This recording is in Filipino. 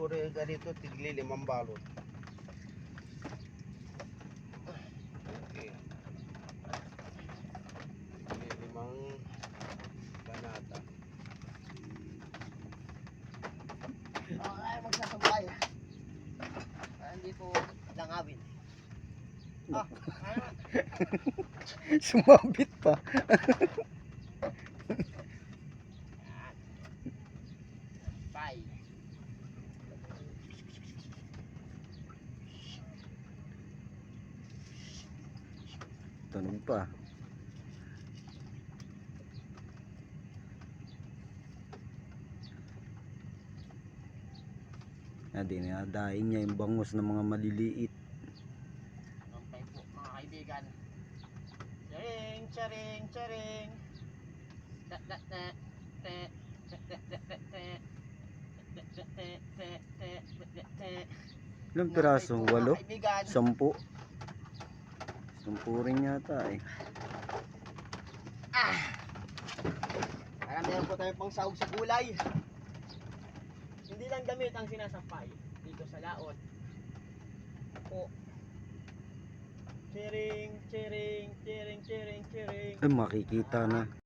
siguro yung ganito, tigli 5 balot. Okay. Tigli 5 banata. Ay, magsasampay. Hindi po langawin. Ah, ano? Sumabit pa. Bye. Tunog pa. Dinadain niya yung bangus ng mga maliliit. Sampay po mga kaibigan. Charing, charing, charing. Ilang piraso? 8? Kaibigan. 10? 10 rin yata eh. Parang meron po tayo pang sahog sa gulay. Hindi lang gamit ang sinasampay dito sa laot. Po. Charing, charing, charing, charing, charing. Ay, makikita na.